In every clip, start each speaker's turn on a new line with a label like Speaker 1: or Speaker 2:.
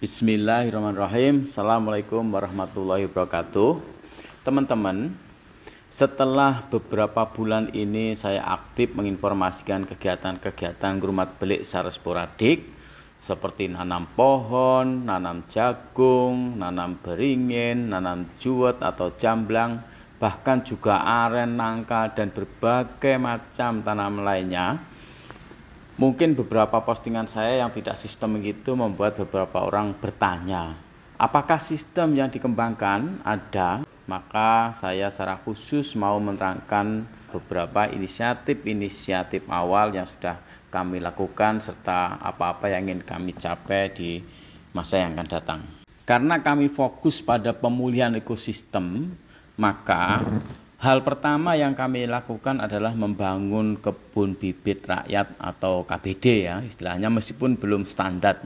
Speaker 1: Bismillahirrahmanirrahim. Assalamualaikum warahmatullahi wabarakatuh. Teman-teman, setelah beberapa bulan ini saya aktif menginformasikan kegiatan-kegiatan Grumat Belik secara sporadik seperti nanam pohon, nanam jagung, nanam beringin, nanam juwet atau jamblang, bahkan juga aren, nangka, dan berbagai macam tanaman lainnya. Mungkin beberapa postingan saya yang tidak sistem begitu membuat beberapa orang bertanya, apakah sistem yang dikembangkan ada? Maka saya secara khusus mau menerangkan beberapa inisiatif awal yang sudah kami lakukan serta apa-apa yang ingin kami capai di masa yang akan datang. Karena kami fokus pada pemulihan ekosistem, maka hal pertama yang kami lakukan adalah membangun kebun bibit rakyat atau KBD ya istilahnya, meskipun belum standar.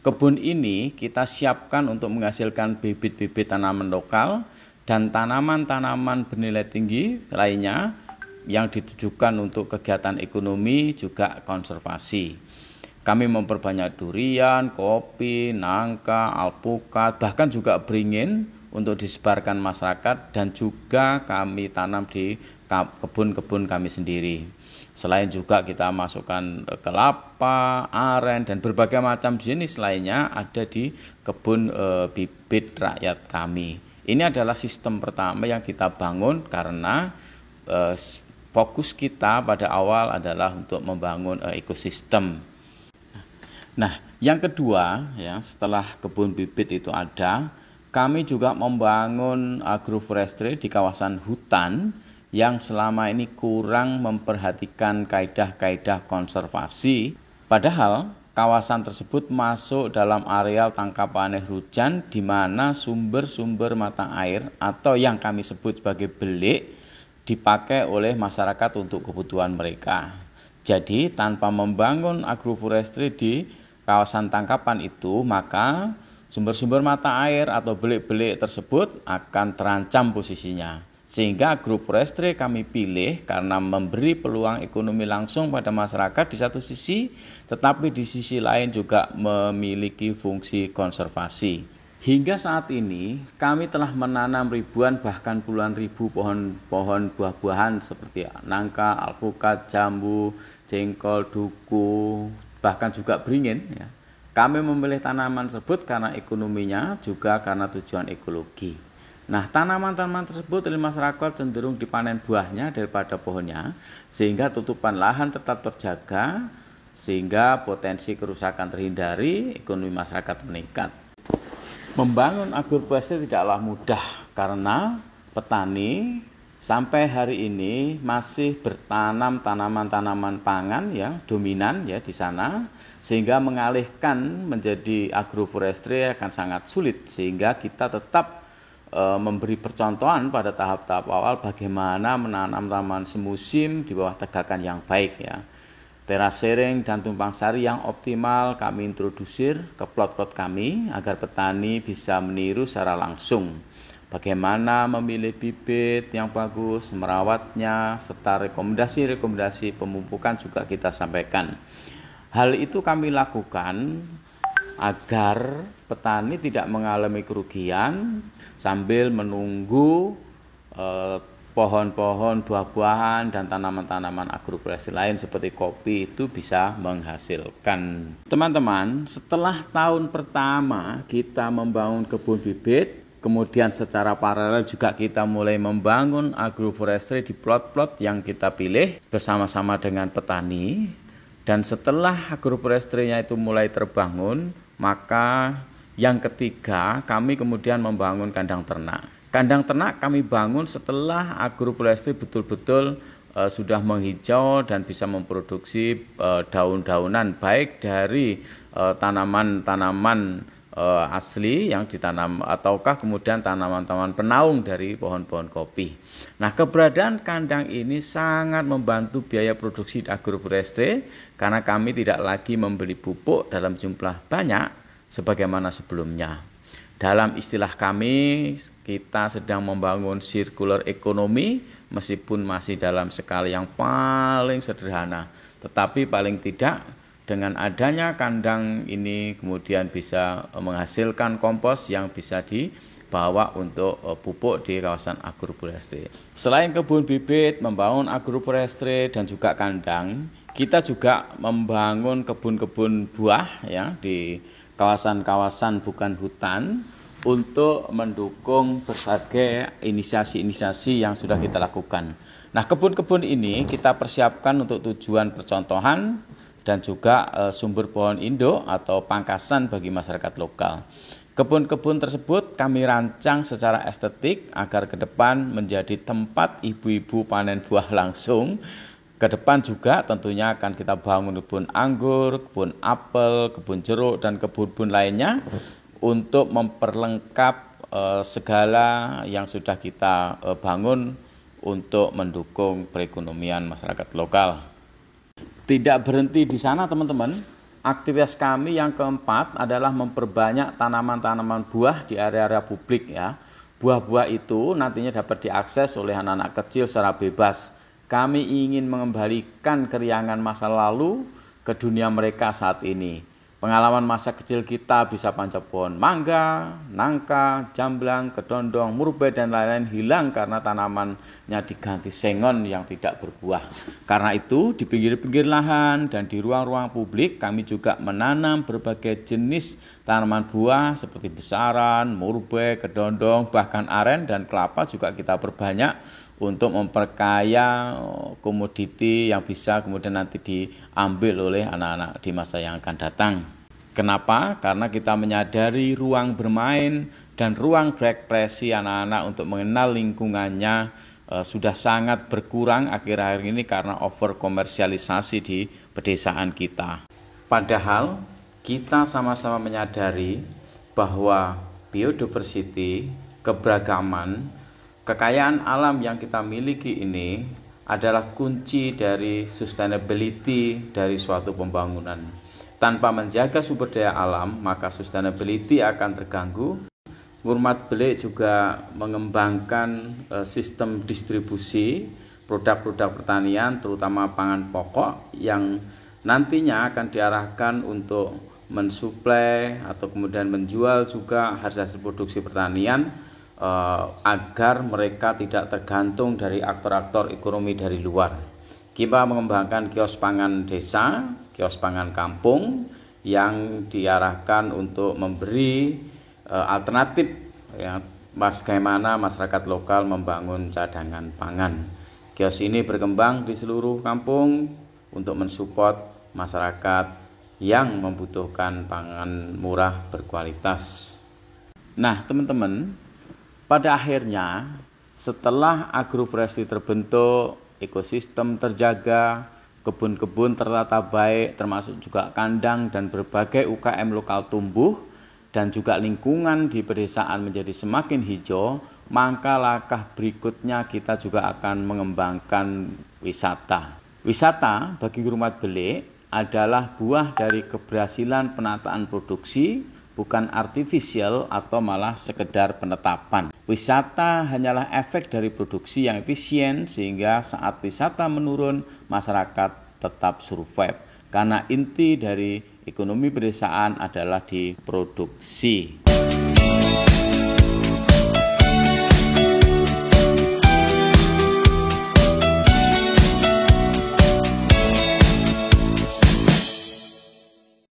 Speaker 1: Kebun ini kita siapkan untuk menghasilkan bibit-bibit tanaman lokal dan tanaman-tanaman bernilai tinggi lainnya yang ditujukan untuk kegiatan ekonomi juga konservasi. Kami memperbanyak durian, kopi, nangka, alpukat, bahkan juga beringin untuk disebarkan masyarakat dan juga kami tanam di kebun-kebun kami sendiri. Selain juga kita masukkan kelapa, aren, dan berbagai macam jenis lainnya ada di kebun bibit rakyat kami. Ini adalah sistem pertama yang kita bangun karena fokus kita pada awal adalah untuk membangun ekosistem. Nah, yang kedua ya, setelah kebun bibit itu ada, kami juga membangun agroforestry di kawasan hutan yang selama ini kurang memperhatikan kaidah-kaidah konservasi. Padahal kawasan tersebut masuk dalam areal tangkapan air hujan di mana sumber-sumber mata air atau yang kami sebut sebagai belik dipakai oleh masyarakat untuk kebutuhan mereka. Jadi tanpa membangun agroforestry di kawasan tangkapan itu, maka sumber-sumber mata air atau belik-belik tersebut akan terancam posisinya. Sehingga agroforestry kami pilih karena memberi peluang ekonomi langsung pada masyarakat di satu sisi, tetapi di sisi lain juga memiliki fungsi konservasi. Hingga saat ini kami telah menanam ribuan bahkan puluhan ribu pohon buah-buahan seperti nangka, alpukat, jambu, jengkol, duku, bahkan juga beringin ya. Kami memilih tanaman tersebut karena ekonominya juga karena tujuan ekologi. Nah, tanaman-tanaman tersebut oleh masyarakat cenderung dipanen buahnya daripada pohonnya, sehingga tutupan lahan tetap terjaga, sehingga potensi kerusakan terhindari, ekonomi masyarakat meningkat. Membangun agroforestry tidaklah mudah karena petani sampai hari ini masih bertanam tanaman-tanaman pangan ya dominan ya di sana, sehingga mengalihkan menjadi agroforestry akan sangat sulit, sehingga kita tetap memberi percontohan pada tahap-tahap awal bagaimana menanam tanaman semusim di bawah tegakan yang baik ya. Terasering dan tumpang sari yang optimal kami introdusir ke plot-plot kami agar petani bisa meniru secara langsung bagaimana memilih bibit yang bagus, merawatnya, serta rekomendasi-rekomendasi pemupukan juga kita sampaikan. Hal itu kami lakukan agar petani tidak mengalami kerugian sambil menunggu pohon-pohon, buah-buahan, dan tanaman-tanaman agroforestry lain seperti kopi itu bisa menghasilkan. Teman-teman, setelah tahun pertama kita membangun kebun bibit, kemudian secara paralel juga kita mulai membangun agroforestry di plot-plot yang kita pilih bersama-sama dengan petani. Dan setelah agroforestry-nya itu mulai terbangun, maka yang ketiga kami kemudian membangun kandang ternak. Kandang ternak kami bangun setelah agroforestry betul-betul sudah menghijau dan bisa memproduksi daun-daunan baik dari tanaman-tanaman asli yang ditanam ataukah kemudian tanaman-tanaman penaung dari pohon-pohon kopi. Nah, keberadaan kandang ini sangat membantu biaya produksi agroforestry karena kami tidak lagi membeli pupuk dalam jumlah banyak sebagaimana sebelumnya. Dalam istilah kami, kita sedang membangun circular economy meskipun masih dalam skala yang paling sederhana, tetapi paling tidak Dengan adanya kandang ini kemudian bisa menghasilkan kompos yang bisa dibawa untuk pupuk di kawasan agroforestry. Selain kebun bibit, membangun agroforestry dan juga kandang, kita juga membangun kebun-kebun buah ya di kawasan-kawasan bukan hutan untuk mendukung berbagai inisiasi-inisiasi yang sudah kita lakukan. Nah, kebun-kebun ini kita persiapkan untuk tujuan percontohan dan juga sumber pohon induk atau pangkasan bagi masyarakat lokal. Kebun-kebun tersebut kami rancang secara estetik agar ke depan menjadi tempat ibu-ibu panen buah langsung. Ke depan juga tentunya akan kita bangun kebun anggur, kebun apel, kebun jeruk, dan kebun-kebun lainnya untuk memperlengkap segala yang sudah kita bangun untuk mendukung perekonomian masyarakat lokal. Tidak berhenti di sana teman-teman, aktivitas kami yang keempat adalah memperbanyak tanaman-tanaman buah di area-area publik ya. Buah-buah itu nantinya dapat diakses oleh anak-anak kecil secara bebas. Kami ingin mengembalikan keriangan masa lalu ke dunia mereka saat ini. Pengalaman masa kecil kita bisa panjat pohon mangga, nangka, jamblang, kedondong, murbei, dan lain-lain hilang karena tanamannya diganti sengon yang tidak berbuah. Karena itu di pinggir-pinggir lahan dan di ruang-ruang publik kami juga menanam berbagai jenis tanaman buah seperti besaran, murbei, kedondong, bahkan aren dan kelapa juga kita perbanyak untuk memperkaya komoditi yang bisa kemudian nanti diambil oleh anak-anak di masa yang akan datang. Kenapa? Karena kita menyadari ruang bermain dan ruang berekspresi anak-anak untuk mengenal lingkungannya sudah sangat berkurang akhir-akhir ini karena over komersialisasi di pedesaan kita. Padahal kita sama-sama menyadari bahwa biodiversity, keberagaman, kekayaan alam yang kita miliki ini adalah kunci dari sustainability dari suatu pembangunan. Tanpa menjaga sumber daya alam, maka sustainability akan terganggu. Ngurmat Belik juga mengembangkan sistem distribusi produk-produk pertanian, terutama pangan pokok, yang nantinya akan diarahkan untuk mensuplai atau kemudian menjual juga hasil produksi pertanian agar mereka tidak tergantung dari aktor-aktor ekonomi dari luar. Kita mengembangkan kios pangan desa, kios pangan kampung yang diarahkan untuk memberi alternatif ya, bagaimana masyarakat lokal membangun cadangan pangan. Kios ini berkembang di seluruh kampung untuk mensupport masyarakat yang membutuhkan pangan murah berkualitas. Nah, teman-teman, pada akhirnya setelah agroforestry terbentuk, ekosistem terjaga, kebun-kebun tertata baik, termasuk juga kandang dan berbagai UKM lokal tumbuh, dan juga lingkungan di pedesaan menjadi semakin hijau, maka langkah berikutnya kita juga akan mengembangkan wisata. Wisata bagi Ngurmat Belik adalah buah dari keberhasilan penataan produksi, bukan artifisial atau malah sekedar penetapan. Wisata hanyalah efek dari produksi yang efisien sehingga saat wisata menurun, masyarakat tetap survive. Karena inti dari ekonomi pedesaan adalah di produksi.